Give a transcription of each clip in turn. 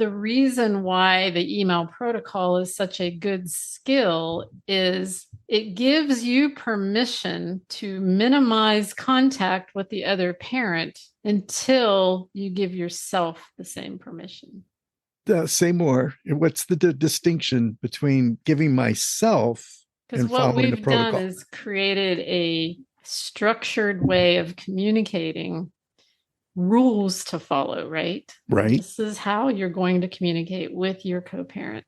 the reason why the email protocol is such a good skill is it gives you permission to minimize contact with the other parent until you give yourself the same permission. Say more. What's the distinction between giving myself Because and what following the we've done protocol? is created a structured way of communicating, rules to follow, right? Right. This is how you're going to communicate with your co-parent.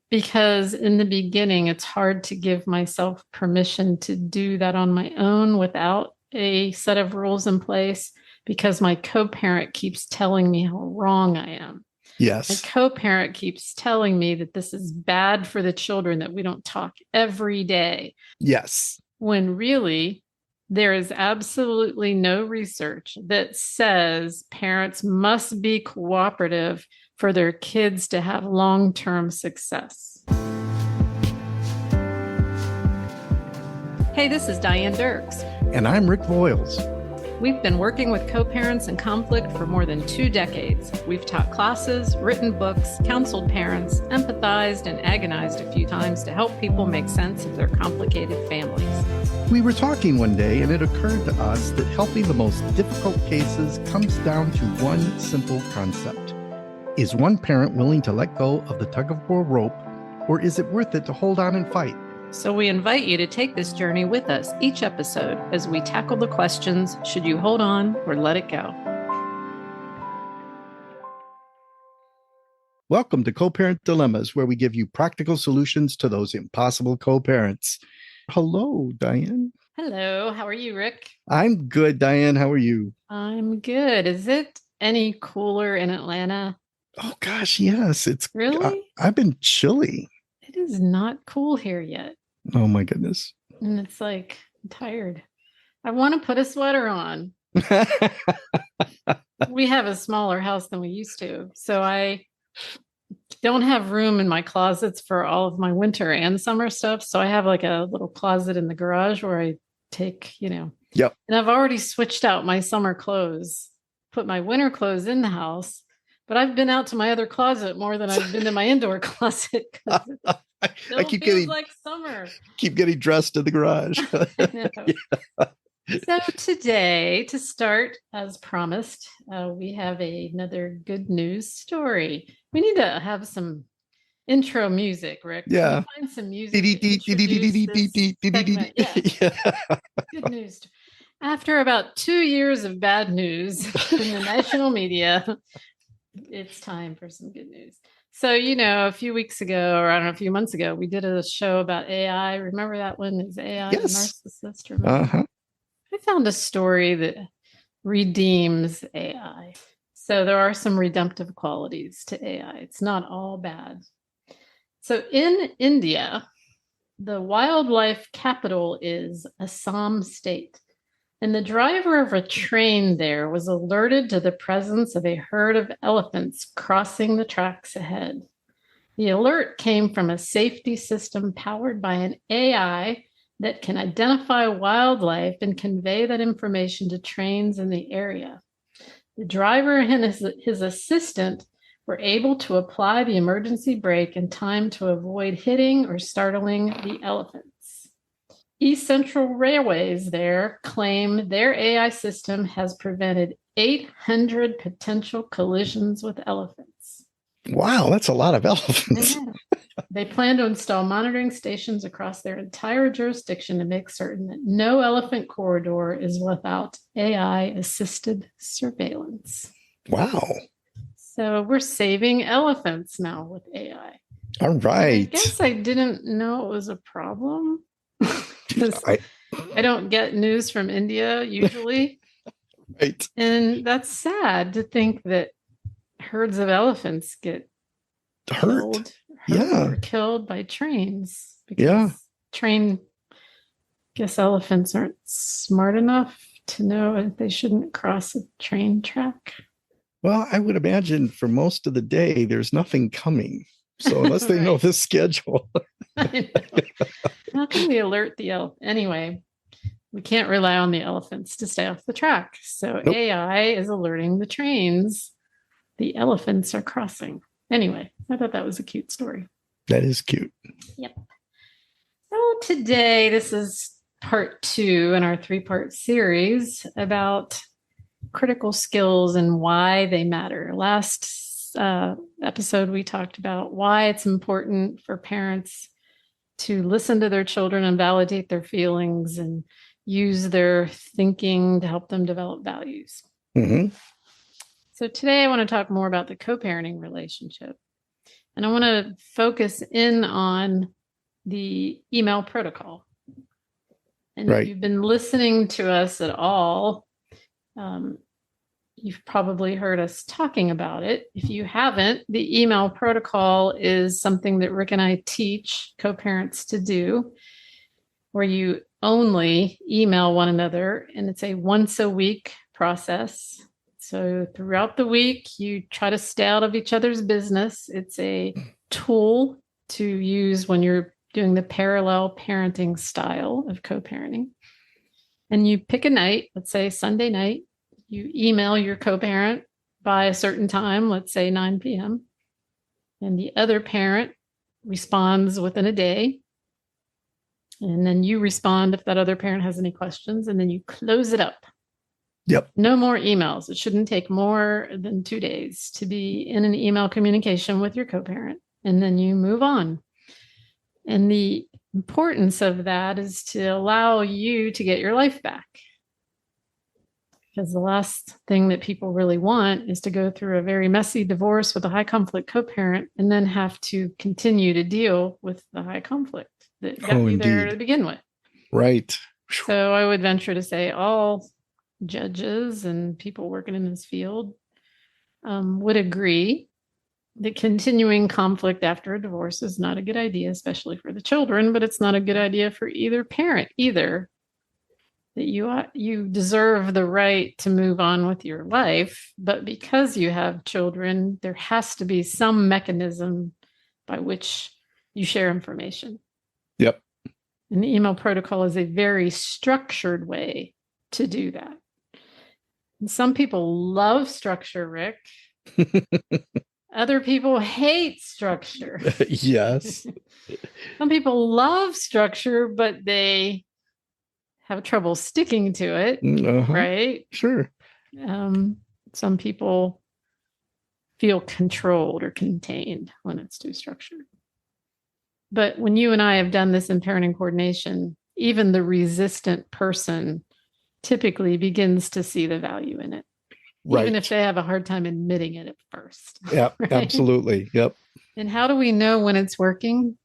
Because in the beginning, it's hard to give myself permission to do that on my own without a set of rules in place because my co-parent keeps telling me how wrong I am. My Yes. co-parent keeps telling me that this is bad for the children, that we don't talk every day, Yes. when really there is absolutely no research that says parents must be cooperative for their kids to have long-term success. Hey, this is Diane Dirks. And I'm Rick Voiles. We've been working with co-parents in conflict for more than 2 decades. We've taught classes, written books, counseled parents, empathized, and agonized a few times to help people make sense of their complicated families. We were talking one day, and it occurred to us that helping the most difficult cases comes down to one simple concept. Is one parent willing to let go of the tug-of-war rope, or is it worth it to hold on and fight? So we invite you to take this journey with us each episode as we tackle the questions, should you hold on or let it go? Welcome to Co-Parent Dilemmas, where we give you practical solutions to those impossible co-parents. Hello, Diane. Hello, how are you, Rick? I'm good, Diane. How are you? I'm good. Is it any cooler in Atlanta? Oh, gosh, yes. It's Really? I've been chilly. It is not cool here yet. Oh, my goodness. And it's like, I'm tired. I want to put a sweater on. We have a smaller house than we used to. So I don't have room in my closets for all of my winter and summer stuff. So I have like a little closet in the garage where I take, Yep. And I've already switched out my summer clothes, put my winter clothes in the house, but I've been out to my other closet more than I've been to my indoor closet. I keep getting like summer. Keep getting dressed in the garage. Yeah. So today, to start, as promised, we have another good news story. We need to have some intro music, Rick. Yeah. Can you find some music to introduce this segment? Yeah. Good news. After about 2 years of bad news in the national media, it's time for some good news. So, a few weeks ago, or I don't know, a few months ago, we did a show about AI. Remember that one? Is AI Yes. a narcissist? Remember? I found a story that redeems AI. So there are some redemptive qualities to AI. It's not all bad. So in India, the wildlife capital is Assam State. And the driver of a train there was alerted to the presence of a herd of elephants crossing the tracks ahead. The alert came from a safety system powered by an AI that can identify wildlife and convey that information to trains in the area. The driver and his assistant were able to apply the emergency brake in time to avoid hitting or startling the elephants. East Central Railways there claim their AI system has prevented 800 potential collisions with elephants. Wow, that's a lot of elephants. They plan to install monitoring stations across their entire jurisdiction to make certain that no elephant corridor is without AI-assisted surveillance. Wow. So we're saving elephants now with AI. All right. I guess I didn't know it was a problem. I don't get news from India usually. Right. And that's sad to think that herds of elephants get hurt or killed by trains. Because guess elephants aren't smart enough to know that they shouldn't cross a train track. Well, I would imagine for most of the day, there's nothing coming. So unless they know this schedule. I know. How can we alert the elephant? Anyway, we can't rely on the elephants to stay off the track. So AI is alerting the trains the elephants are crossing. Anyway, I thought that was a cute story. That is cute. Yep. So today, this is part 2 in our 3-part series about critical skills and why they matter. Last episode, we talked about why it's important for parents to listen to their children and validate their feelings and use their thinking to help them develop values. Mm-hmm. So today I want to talk more about the co-parenting relationship. And I want to focus in on the email protocol. And Right. if you've been listening to us at all, you've probably heard us talking about it. If you haven't, the email protocol is something that Rick and I teach co-parents to do, where you only email one another, and it's a once a week process. So throughout the week, you try to stay out of each other's business. It's a tool to use when you're doing the parallel parenting style of co-parenting. And you pick a night, let's say Sunday night, you email your co-parent by a certain time, let's say 9 p.m. And the other parent responds within a day. And then you respond if that other parent has any questions, and then you close it up. Yep. No more emails. It shouldn't take more than 2 days to be in an email communication with your co-parent, and then you move on. And the importance of that is to allow you to get your life back. Because the last thing that people really want is to go through a very messy divorce with a high conflict co-parent and then have to continue to deal with the high conflict that got you there to begin with. Right. So I would venture to say all judges and people working in this field would agree that continuing conflict after a divorce is not a good idea, especially for the children, but it's not a good idea for either parent either. That you deserve the right to move on with your life, but because you have children, there has to be some mechanism by which you share information. Yep. And the email protocol is a very structured way to do that. And some people love structure, Rick. Other people hate structure. Yes. Some people love structure, but they have trouble sticking to it, right? Sure. Some people feel controlled or contained when it's too structured. But when you and I have done this in parenting coordination, even the resistant person typically begins to see the value in it, right. Even if they have a hard time admitting it at first. Yeah, right? Absolutely. Yep. And how do we know when it's working?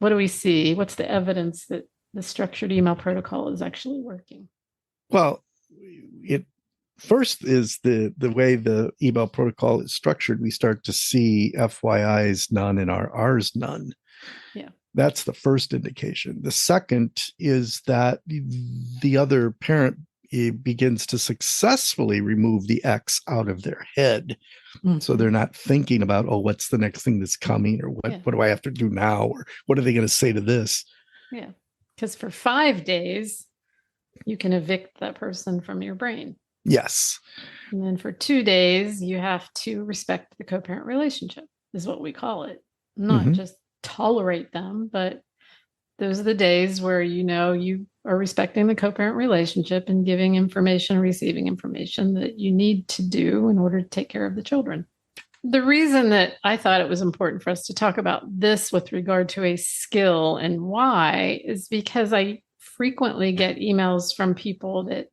What do we see? What's the evidence that the structured email protocol is actually working? Well, it first is the way the email protocol is structured. We start to see FYIs none and our R's none. Yeah. That's the first indication. The second is that the other parent begins to successfully remove the X out of their head. Mm-hmm. So they're not thinking about, oh, what's the next thing that's coming, or what do I have to do now, or what are they going to say to this? Yeah. Because for 5 days, you can evict that person from your brain. Yes. And then for 2 days, you have to respect the co-parent relationship, is what we call it. Not just tolerate them, but those are the days where you are respecting the co-parent relationship and giving information, receiving information that you need to do in order to take care of the children. The reason that I thought it was important for us to talk about this with regard to a skill and why is because I frequently get emails from people that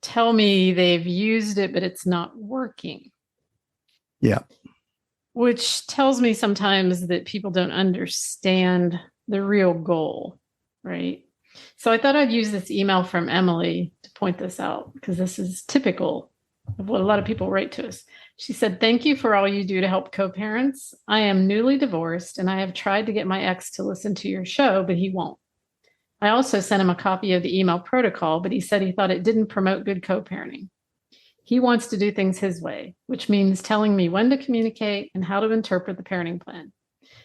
tell me they've used it, but it's not working. Yeah. Which tells me sometimes that people don't understand the real goal, right? So I thought I'd use this email from Emily to point this out, because this is typical of what a lot of people write to us. She said, "Thank you for all you do to help co-parents. I am newly divorced and I have tried to get my ex to listen to your show, but he won't. I also sent him a copy of the email protocol, but he said he thought it didn't promote good co-parenting. He wants to do things his way, which means telling me when to communicate and how to interpret the parenting plan.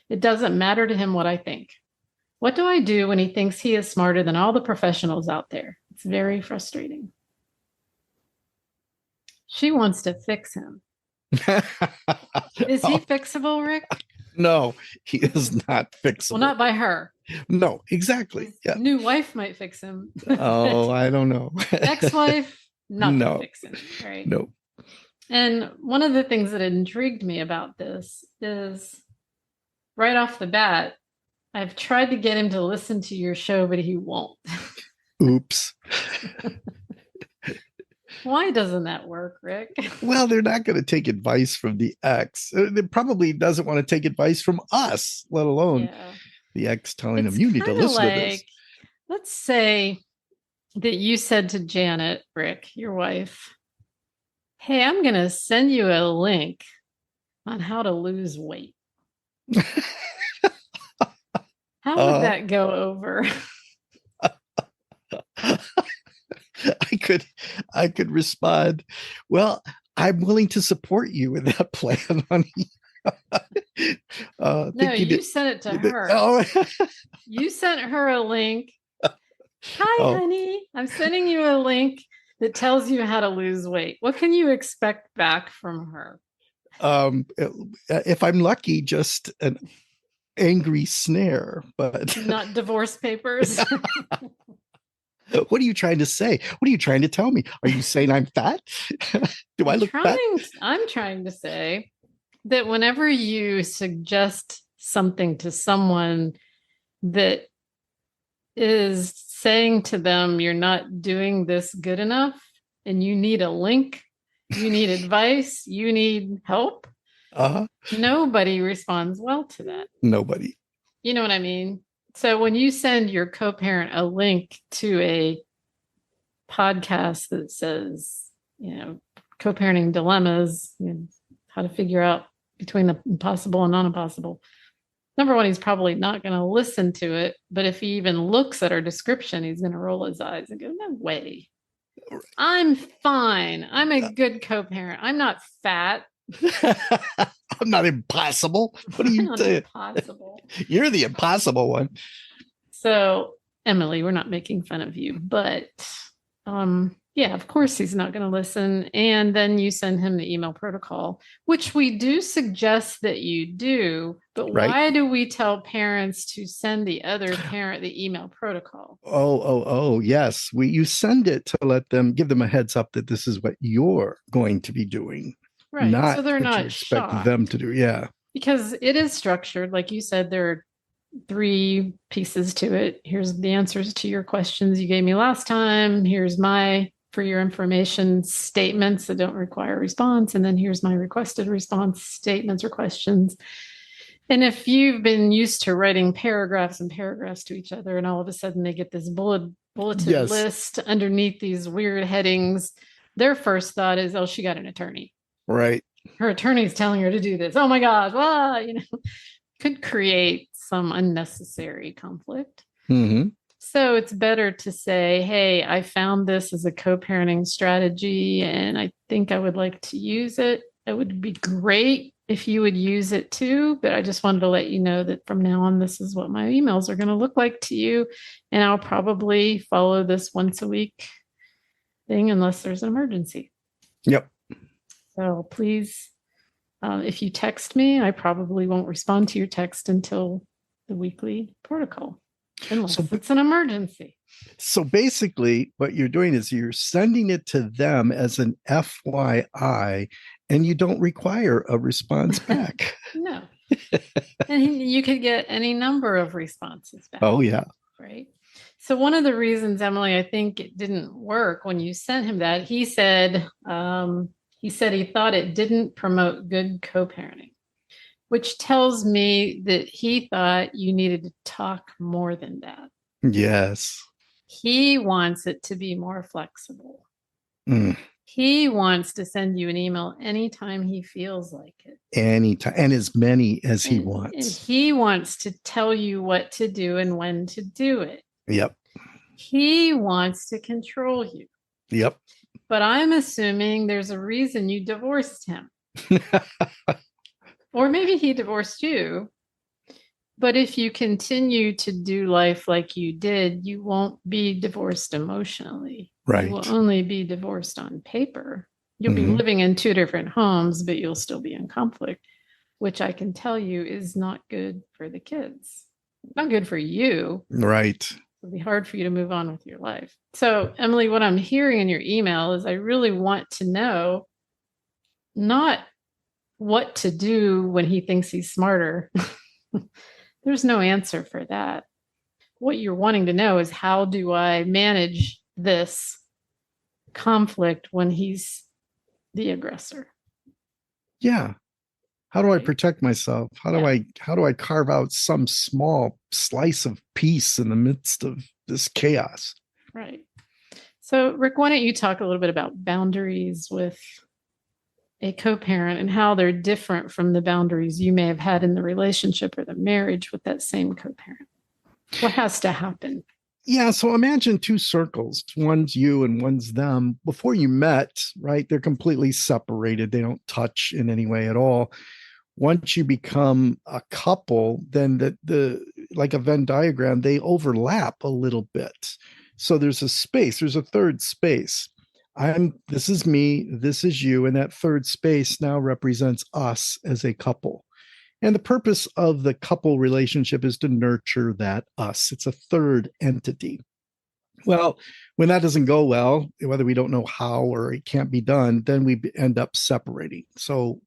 It doesn't matter to him what I think. What do I do when he thinks he is smarter than all the professionals out there? It's very frustrating." She wants to fix him. Is he fixable, Rick? No, he is not Well, fixable. not by her. No, exactly. His Yeah. new wife might fix him, Oh, but I don't know. ex-wife, not gonna No, fix him, right? no. And one of the things that intrigued me about this is right off the bat, I've tried to get him to listen to your show, but he won't. Oops. Why doesn't that work, Rick? Well, they're not going to take advice from the ex. It probably doesn't want to take advice from us, let alone Yeah. the ex telling It's them, you need to kind of listen to this. like, let's say that you said to Janet, Rick, your wife, hey, I'm going to send you a link on how to lose weight. How would Uh, that go over? I could respond, well, I'm willing to support you in that plan, honey. No, Thinking you sent it to that, her. oh, You sent her a link. Hi, oh, honey. I'm sending you a link that tells you how to lose weight. What can you expect back from her? if I'm lucky, just an angry snare. But Not divorce papers. what are you trying to say? What are you trying to tell me? Are you saying I'm fat? Do I look fat? I'm trying to say that whenever you suggest something to someone that is saying to them, you're not doing this good enough, and you need a link, you need advice, you need help, Uh, nobody responds well to that. nobody. You know what I mean? So when you send your co parent a link to a podcast that says, co parenting dilemmas, how to figure out between the impossible and non impossible, number one, he's probably not going to listen to it. But if he even looks at our description, he's going to roll his eyes and go, no way. I'm fine. I'm a good co parent. I'm not fat. I'm not impossible. What are you saying? Impossible. You're the impossible one. So, Emily, we're not making fun of you, but yeah, of course he's not going to listen. And then you send him the email protocol, which we do suggest that you do. But Right? why do we tell parents to send the other parent the email protocol? Oh, yes. You send it to give them a heads up that this is what you're going to be doing. Right. Not so they're what you not expect shocked. them to do. Yeah. Because it is structured. Like you said, there are 3 pieces to it. Here's the answers to your questions you gave me last time. Here's my, for your information, statements that don't require response. And then here's my requested response statements or questions. And if you've been used to writing paragraphs and paragraphs to each other, and all of a sudden they get this bulleted Yes. list underneath these weird headings, their first thought is, oh, she got an attorney. Right. Her attorney's telling her to do this. Oh my gosh, could create some unnecessary conflict. Mm-hmm. So it's better to say, hey, I found this as a co-parenting strategy and I think I would like to use it. It would be great if you would use it too, but I just wanted to let you know that from now on, this is what my emails are going to look like to you. And I'll probably follow this once a week thing unless there's an emergency. Yep. So please, if you text me, I probably won't respond to your text until the weekly protocol, unless it's an emergency. So basically, what you're doing is you're sending it to them as an FYI, and you don't require a response back. No. And you could get any number of responses back. Oh, yeah. Right. So one of the reasons, Emily, I think it didn't work when you sent him that, he said he thought it didn't promote good co-parenting, which tells me that he thought you needed to talk more than that. Yes. He wants it to be more flexible. Mm. He wants to send you an email anytime he feels like it. Anytime, and as many as he wants. And he wants to tell you what to do and when to do it. Yep. He wants to control you. Yep. But I'm assuming there's a reason you divorced him. Or maybe he divorced you. But if you continue to do life like you did, you won't be divorced emotionally. Right. You will only be divorced on paper. You'll be Hmm. living in two different homes, but you'll still be in conflict, which I can tell you is not good for the kids. Not good for you. Right. It'll be hard for you to move on with your life. So, Emily, what I'm hearing in your email is I really want to know not what to do when he thinks he's smarter. There's no answer for that. What you're wanting to know is how do I manage this conflict when he's the aggressor? Yeah. How do I Right. protect myself? Yeah. How do I carve out some small slice of peace in the midst of this chaos? Right. So, Rick, why don't you talk a little bit about boundaries with a co parent and how they're different from the boundaries you may have had in the relationship or the marriage with that same co parent? What has to happen? Yeah, so imagine two circles. One's you and one's them. Before you met, right? They're completely separated. They don't touch in any way at all. Once you become a couple, then the like a Venn diagram, they overlap a little bit. So there's a space, there's a third space. This is me, this is you, and that third space now represents us as a couple. And the purpose of the couple relationship is to nurture that us. It's a third entity. Well, when that doesn't go well, whether we don't know how or it can't be done, then we end up separating. So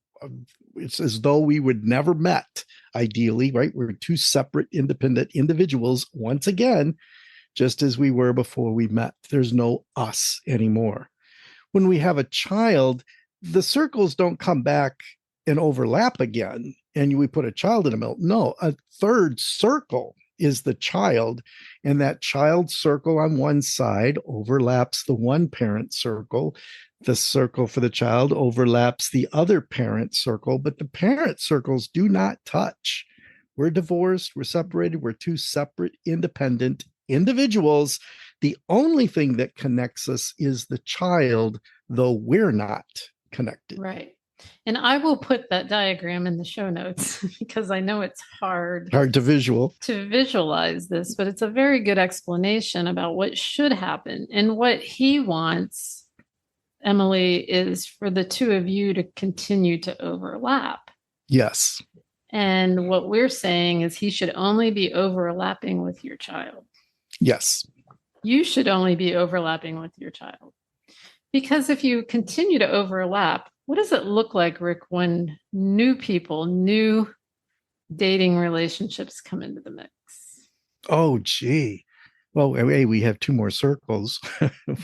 it's as though we would never met, ideally, right? We're two separate, independent individuals once again, just as we were before we met. There's no us anymore. When we have a child, the circles don't come back and overlap again, and we put a child in the middle. No, a third circle is the child, and that child circle on one side overlaps the one parent circle. The circle for the child overlaps the other parent circle, but the parent circles do not touch. We're divorced, we're separated, we're two separate, independent individuals. The only thing that connects us is the child, though we're not connected. Right. And I will put that diagram in the show notes because I know it's hard Hard to visual. to visualize this, but it's a very good explanation about what should happen. And what he wants, Emily, is for the two of you to continue to overlap. Yes. And what we're saying is he should only be overlapping with your child. Yes. You should only be overlapping with your child. Because if you continue to overlap, what does it look like, Rick, when new people, new dating relationships come into the mix? Oh, gee. Well, hey, we have two more circles,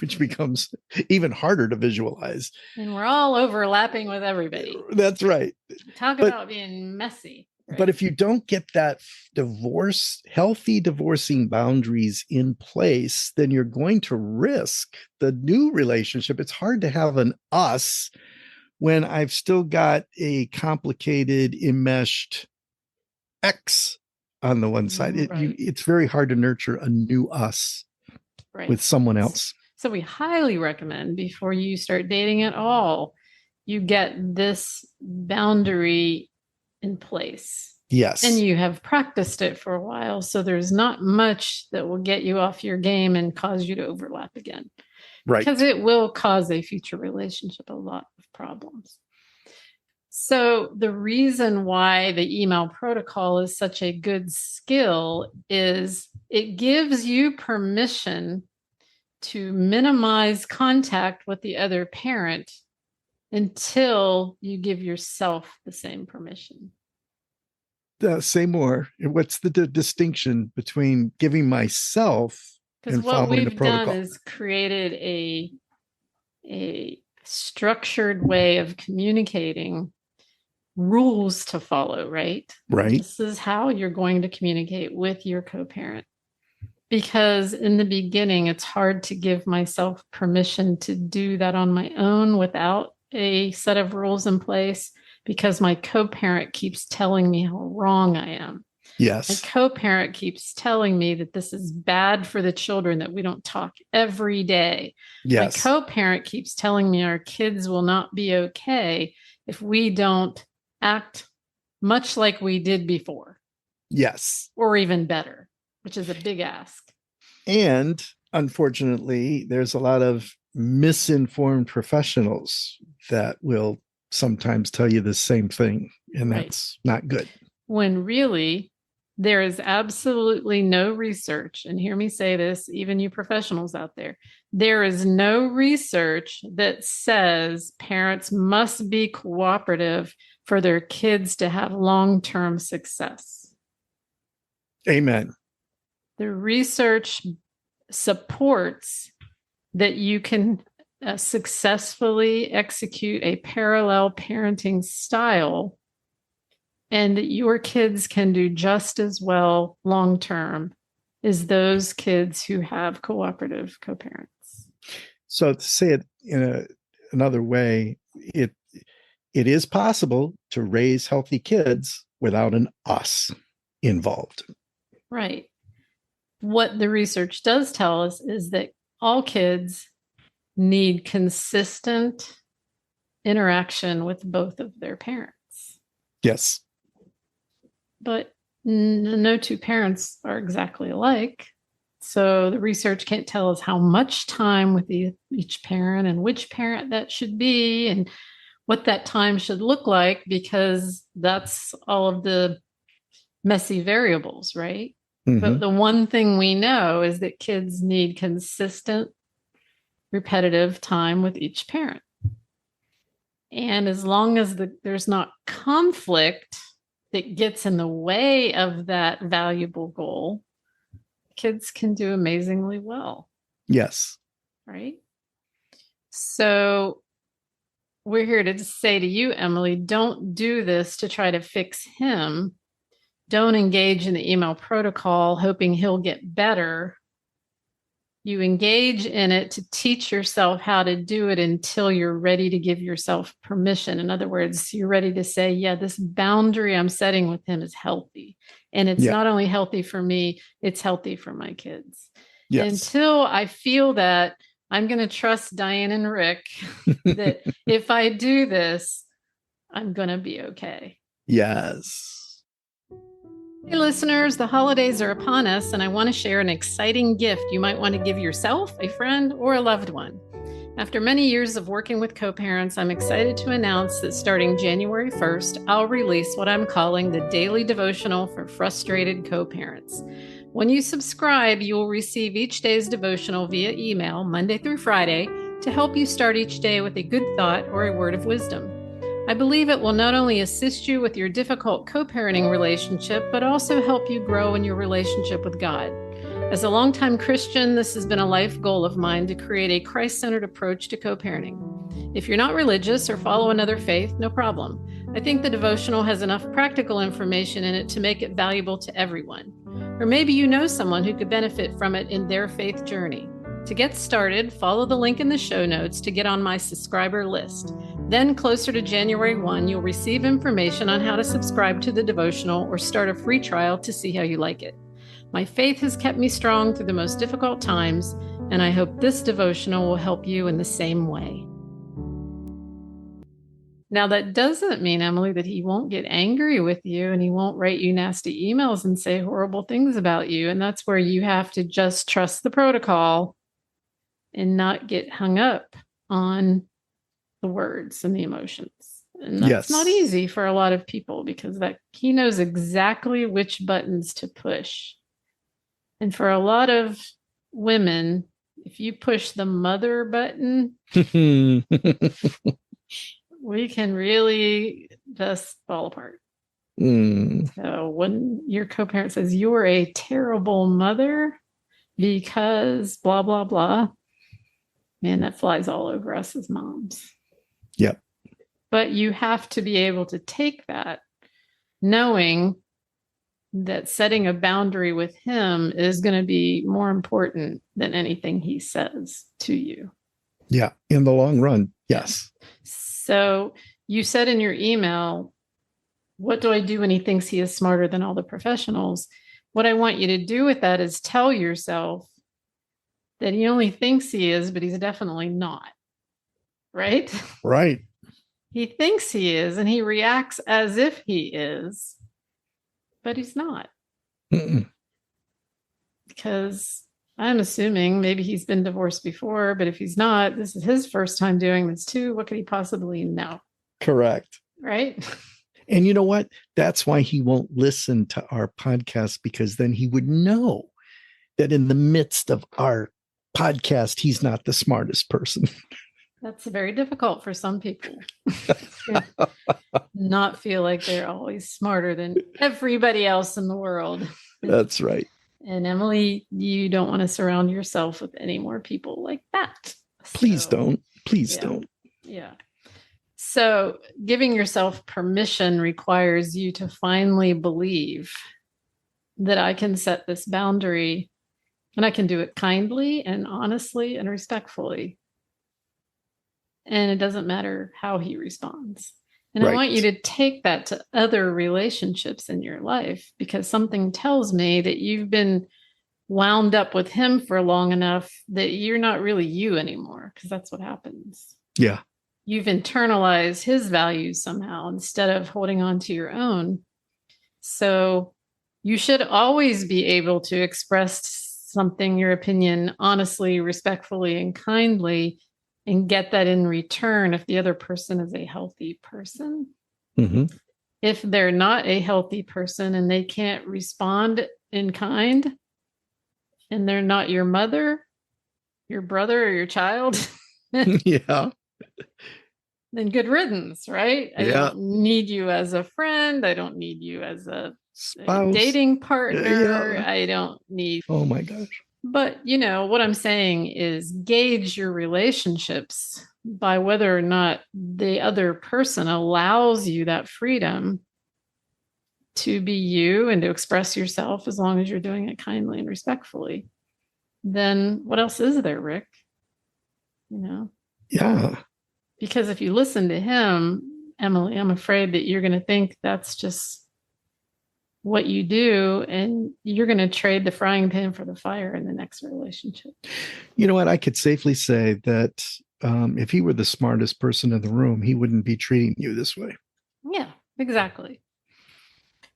which becomes even harder to visualize. And we're all overlapping with everybody. That's right. Talk But about being messy. Right? but if you don't get that healthy divorcing boundaries in place, then you're going to risk the new relationship. It's hard to have an us when I've still got a complicated, enmeshed X on the one side. Right. It's very hard to nurture a new us Right. with someone else. So we highly recommend before you start dating at all, you get this boundary in place. Yes. And you have practiced it for a while. So there's not much that will get you off your game and cause you to overlap again. Right. Because it will cause a future relationship a lot of problems. So the reason why the email protocol is such a good skill is it gives you permission to minimize contact with the other parent until you give yourself the same permission. Say more. What's the distinction between giving myself because and what following the we've protocol? done is created a structured way of communicating, rules to follow, right? Right. This is how you're going to communicate with your co-parent. Because in the beginning, it's hard to give myself permission to do that on my own without a set of rules in place because my co-parent keeps telling me how wrong I am. Yes. My co-parent keeps telling me that this is bad for the children, that we don't talk every day. Yes. My co-parent keeps telling me our kids will not be okay if we don't act much like we did before. Yes. Or even better, which is a big ask. And unfortunately, there's a lot of misinformed professionals that will sometimes tell you the same thing, and Right. that's not good. When really there is absolutely no research, and hear me say this, even you professionals out there is no research that says parents must be cooperative for their kids to have long-term success. Amen. The research supports that you can successfully execute a parallel parenting style and that your kids can do just as well long term as those kids who have cooperative co-parents. So to say it in another way, it is possible to raise healthy kids without an us involved. Right. What the research does tell us is that all kids need consistent interaction with both of their parents. Yes. But no two parents are exactly alike. So the research can't tell us how much time with each parent and which parent that should be and what that time should look like, because that's all of the messy variables, right? Mm-hmm. But the one thing we know is that kids need consistent, repetitive time with each parent. And as long as there's not conflict that gets in the way of that valuable goal, kids can do amazingly well. Yes. Right? So we're here to say to you, Emily, don't do this to try to fix him. Don't engage in the email protocol hoping he'll get better. You engage in it to teach yourself how to do it until you're ready to give yourself permission. In other words, you're ready to say, yeah, this boundary I'm setting with him is healthy. And it's not only healthy for me, it's healthy for my kids. Yes. Until I feel that, I'm going to trust Diane and Rick that if I do this, I'm going to be okay. Yes. Hey listeners, the holidays are upon us, and I want to share an exciting gift you might want to give yourself, a friend, or a loved one. After many years of working with co-parents, I'm excited to announce that starting January 1st, I'll release what I'm calling the Daily Devotional for Frustrated Co-Parents. When you subscribe, you will receive each day's devotional via email, Monday through Friday, to help you start each day with a good thought or a word of wisdom. I believe it will not only assist you with your difficult co-parenting relationship, but also help you grow in your relationship with God. As a longtime Christian, this has been a life goal of mine to create a Christ-centered approach to co-parenting. If you're not religious or follow another faith, no problem. I think the devotional has enough practical information in it to make it valuable to everyone. Or maybe you know someone who could benefit from it in their faith journey. To get started, follow the link in the show notes to get on my subscriber list. Then, closer to January 1, you'll receive information on how to subscribe to the devotional or start a free trial to see how you like it. My faith has kept me strong through the most difficult times, and I hope this devotional will help you in the same way. Now, that doesn't mean, Emily, that he won't get angry with you and he won't write you nasty emails and say horrible things about you. And that's where you have to just trust the protocol and not get hung up on the words and the emotions. And that's not easy for a lot of people, because he knows exactly which buttons to push. And for a lot of women, if you push the mother button, we can really just fall apart. So when your co-parent says you're a terrible mother because blah, blah, blah, man, that flies all over us as moms. Yep. But you have to be able to take that, knowing that setting a boundary with him is going to be more important than anything he says to you. Yeah. In the long run. Yes. So you said in your email, what do I do when he thinks he is smarter than all the professionals? What I want you to do with that is tell yourself that he only thinks he is, but he's definitely not. Right? Right. He thinks he is, and he reacts as if he is, but he's not. Mm-mm. Because I'm assuming maybe he's been divorced before, but if he's not, this is his first time doing this too. What could he possibly know? Correct. Right? And you know what? That's why he won't listen to our podcast, because then he would know that in the midst of our podcast, he's not the smartest person. That's very difficult for some people. Not feel like they're always smarter than everybody else in the world. That's right. And Emily, you don't want to surround yourself with any more people like that. Please don't. Please don't. Yeah. So giving yourself permission requires you to finally believe that I can set this boundary and I can do it kindly and honestly and respectfully. And it doesn't matter how he responds. And I want you to take that to other relationships in your life, because something tells me that you've been wound up with him for long enough that you're not really you anymore, because that's what happens. Yeah. You've internalized his values somehow instead of holding on to your own. So you should always be able to express something, your opinion, honestly, respectfully, and kindly, and get that in return if the other person is a healthy person. Mm-hmm. If they're not a healthy person and they can't respond in kind, and they're not your mother, your brother, or your child, yeah, then good riddance, right? Yeah. I don't need you as a friend. I don't need you as a spouse, dating partner. Yeah. I don't need. Oh my gosh. But, what I'm saying is gauge your relationships by whether or not the other person allows you that freedom to be you and to express yourself, as long as you're doing it kindly and respectfully. Then what else is there, Rick? Yeah. Because if you listen to him, Emily, I'm afraid that you're going to think that's just what you do, and you're going to trade the frying pan for the fire in the next relationship. You know what? I could safely say that if he were the smartest person in the room, he wouldn't be treating you this way. Yeah, exactly.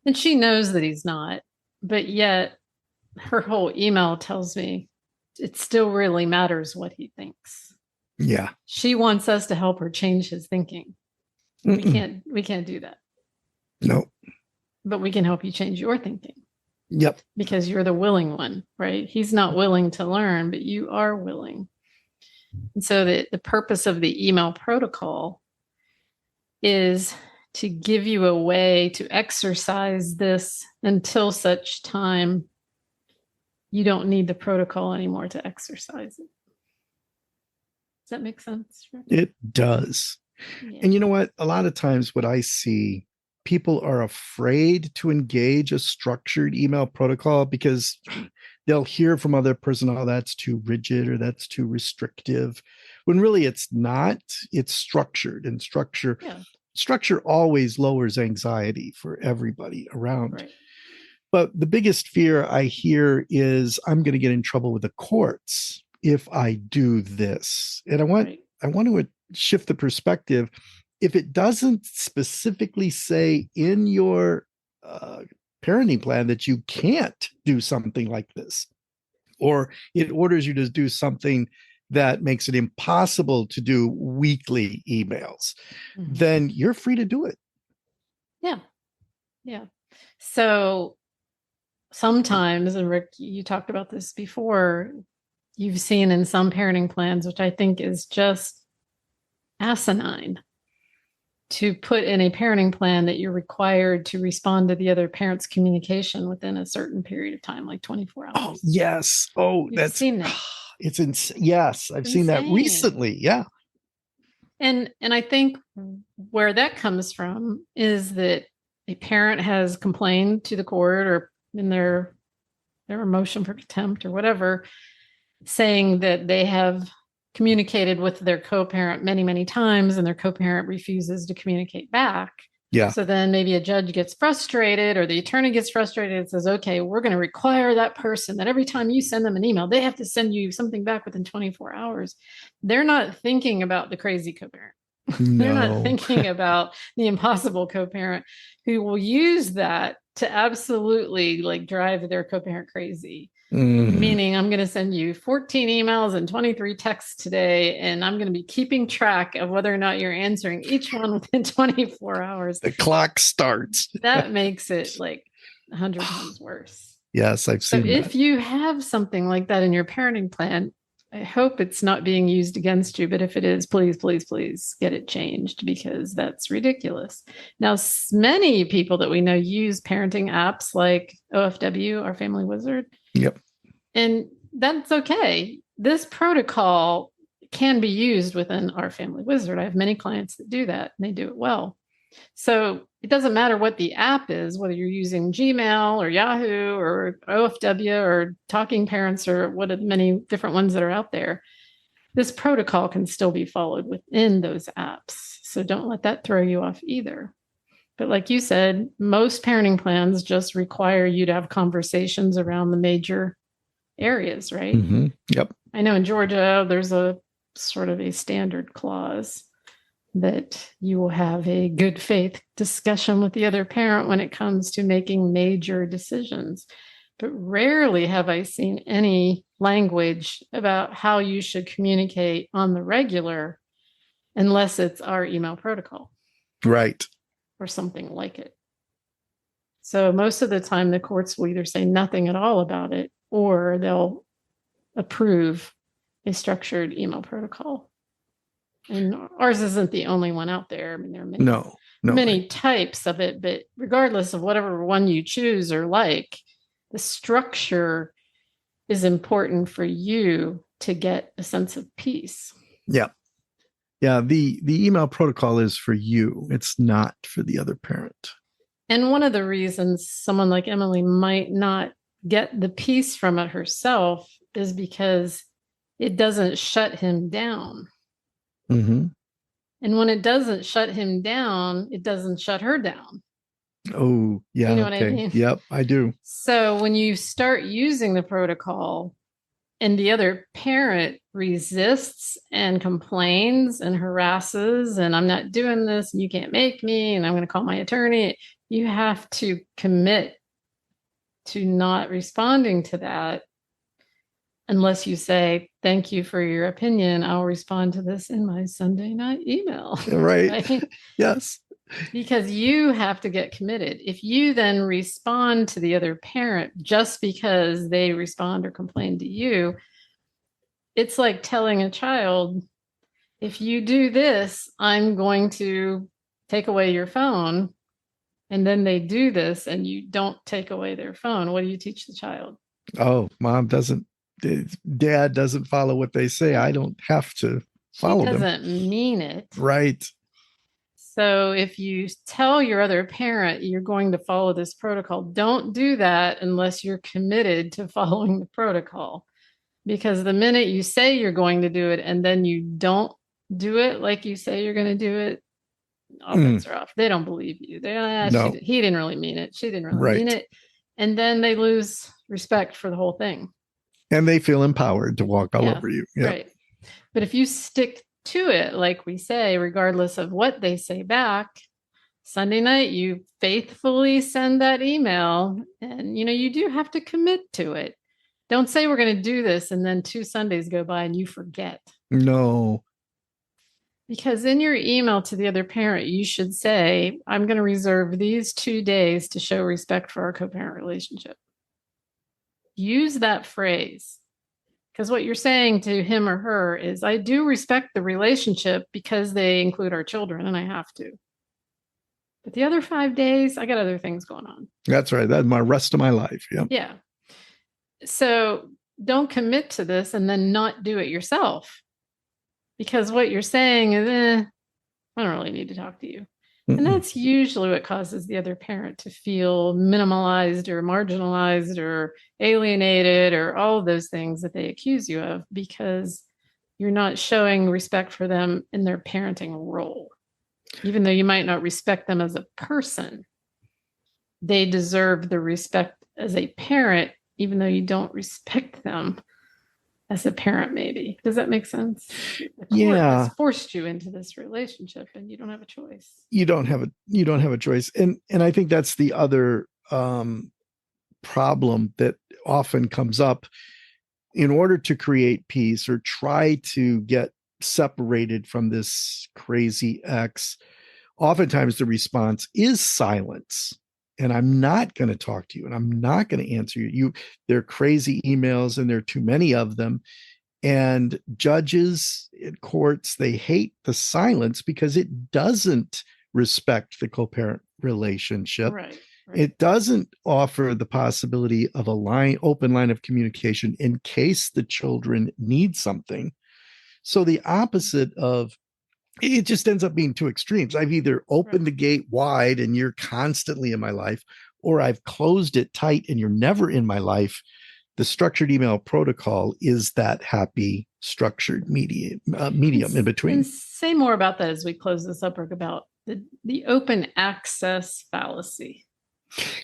And she knows that he's not, but yet her whole email tells me it still really matters what he thinks. Yeah. She wants us to help her change his thinking. Mm-mm. We can't do that. No. But we can help you change your thinking. Yep. Because you're the willing one, right? He's not willing to learn, but you are willing. And so the purpose of the email protocol is to give you a way to exercise this until such time you don't need the protocol anymore to exercise it. Does that make sense? It does. Yeah. And you know what? A lot of times what I see, people are afraid to engage a structured email protocol because they'll hear from other person, oh, that's too rigid or that's too restrictive, when really it's not. It's structured, and structure always lowers anxiety for everybody around. Right. But the biggest fear I hear is I'm going to get in trouble with the courts if I do this. And I want to shift the perspective. If it doesn't specifically say in your parenting plan that you can't do something like this, or it orders you to do something that makes it impossible to do weekly emails, then you're free to do it. Yeah. Yeah. So sometimes, and Rick, you talked about this before, you've seen in some parenting plans, which I think is just asinine, to put in a parenting plan that you're required to respond to the other parent's communication within a certain period of time, like 24 hours. Oh, yes. Oh, You've seen that. It's insane. Yes, I've seen that recently. Yeah. And I think where that comes from is that a parent has complained to the court or in their motion for contempt or whatever, saying that they have communicated with their co-parent many, many times, and their co-parent refuses to communicate back. Yeah. So then maybe a judge gets frustrated, or the attorney gets frustrated and says, okay, we're going to require that person that every time you send them an email, they have to send you something back within 24 hours. They're not thinking about the crazy co-parent. No. They're not thinking about the impossible co-parent who will use that to absolutely drive their co-parent crazy. Meaning I'm going to send you 14 emails and 23 texts today, and I'm going to be keeping track of whether or not you're answering each one within 24 hours. The clock starts. That makes it like 100 times worse. Yes, I've So seen if that. you have something like that in your parenting plan, I hope it's not being used against you, but if it is, please, please, please get it changed, because that's ridiculous. Now, many people that we know use parenting apps like OFW, Our Family Wizard. Yep. And that's okay. This protocol can be used within Our Family Wizard. I have many clients that do that, and they do it well. So it doesn't matter what the app is, whether you're using Gmail or Yahoo or OFW or Talking Parents or what are the many different ones that are out there. This protocol can still be followed within those apps. So don't let that throw you off either. But like you said, most parenting plans just require you to have conversations around the major areas, right? Mm-hmm. Yep. I know in Georgia, there's a sort of a standard clause that you will have a good faith discussion with the other parent when it comes to making major decisions. But rarely have I seen any language about how you should communicate on the regular unless it's our email protocol. Right. Or something like it. So most of the time, the courts will either say nothing at all about it, or they'll approve a structured email protocol. And ours isn't the only one out there. I mean, there are many types of it, but regardless of whatever one you choose or like, the structure is important for you to get a sense of peace. Yeah. Yeah. The email protocol is for you. It's not for the other parent. And one of the reasons someone like Emily might not get the peace from it herself is because it doesn't shut him down. Mm-hmm. And when it doesn't shut him down, it doesn't shut her down. Oh, yeah. You know what I mean? Yep, I do. So when you start using the protocol and the other parent resists and complains and harasses, and I'm not doing this, and you can't make me, and I'm going to call my attorney, you have to commit to not responding to that unless you say, thank you for your opinion. I'll respond to this in my Sunday night email. Right. Yes. Because you have to get committed. If you then respond to the other parent just because they respond or complain to you, it's like telling a child, if you do this, I'm going to take away your phone. And then they do this and you don't take away their phone. What do you teach the child? Oh, dad doesn't follow what they say. I don't have to follow them. She doesn't mean it. Right. So if you tell your other parent you're going to follow this protocol, don't do that unless you're committed to following the protocol. Because the minute you say you're going to do it and then you don't do it like you say you're going to do it, all bets are off. They don't believe you. No. He didn't really mean it. She didn't really mean it. And then they lose respect for the whole thing. And they feel empowered to walk all over you. Yeah. Right. But if you stick to it, like we say, regardless of what they say back, Sunday night, you faithfully send that email, and you do have to commit to it. Don't say we're going to do this and then 2 Sundays go by and you forget. No. Because in your email to the other parent, you should say, I'm going to reserve these 2 days to show respect for our co-parent relationship. Use that phrase. Because what you're saying to him or her is, I do respect the relationship because they include our children and I have to. But the other 5 days, I got other things going on. That's right. That's my rest of my life. Yeah. Yeah. So don't commit to this and then not do it yourself. Because what you're saying is, I don't really need to talk to you. And that's usually what causes the other parent to feel minimalized or marginalized or alienated or all of those things that they accuse you of, because you're not showing respect for them in their parenting role. Even though you might not respect them as a person, they deserve the respect as a parent, even though you don't respect them as a parent, maybe. Does that make sense? The court has forced you into this relationship and you don't have a choice. You don't have a choice. And I think that's the other problem that often comes up in order to create peace or try to get separated from this crazy ex. Oftentimes the response is silence. And I'm not going to talk to you and I'm not going to answer you. There are crazy emails and there are too many of them. And judges in courts, they hate the silence because it doesn't respect the co-parent relationship. Right. It doesn't offer the possibility of a open line of communication in case the children need something. So the opposite of it just ends up being two extremes. I've either opened the gate wide and you're constantly in my life, or I've closed it tight and you're never in my life. The structured email protocol is that happy structured medium in between. And say more about that as we close this up, Rick, about the open access fallacy.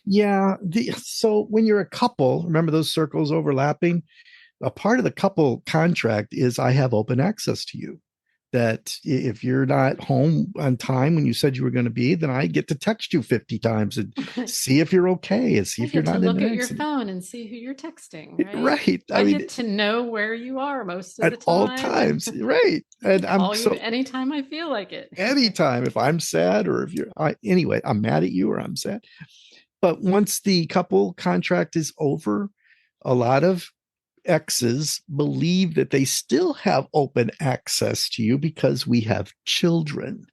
Yeah. So when you're a couple, remember those circles overlapping? A part of the couple contract is I have open access to you. That if you're not home on time when you said you were going to be, then I get to text you 50 times and see if you're okay and see if you're not in an accident. Look at your phone and see who you're texting, right? Right. I mean, get to know where you are most of the time. At all times, right. And I'm call you anytime I feel like it. Anytime, if I'm sad or if you're anyway, I'm mad at you or I'm sad. But once the couple contract is over, a lot of exes believe that they still have open access to you because we have children.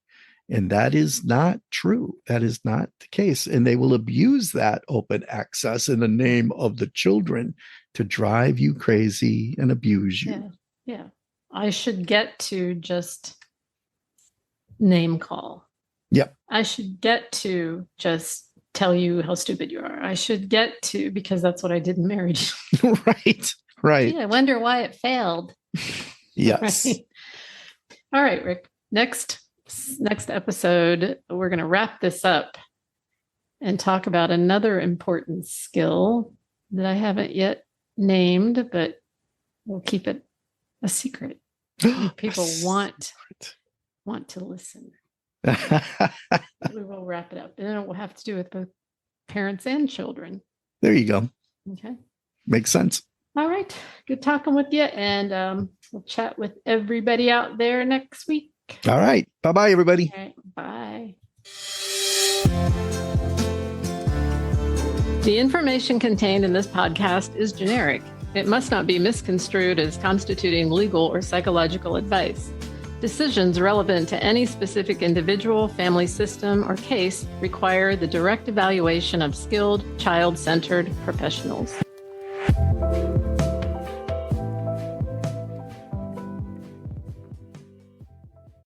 And that is not true. That is not the case. And they will abuse that open access in the name of the children to drive you crazy and abuse you. Yeah. I should get to just name call. Yep. I should get to just tell you how stupid you are. I should get to, because that's what I did in marriage. Right. Gee, I wonder why it failed. Yes. Right. All right, Rick. Next episode, we're going to wrap this up and talk about another important skill that I haven't yet named, but we'll keep it a secret. People want to listen. We will wrap it up. And it will have to do with both parents and children. There you go. Okay. Makes sense. All right. Good talking with you. And we'll chat with everybody out there next week. All right. Bye-bye, everybody. All right. Bye. The information contained in this podcast is generic. It must not be misconstrued as constituting legal or psychological advice. Decisions relevant to any specific individual, family system, or case require the direct evaluation of skilled, child-centered professionals.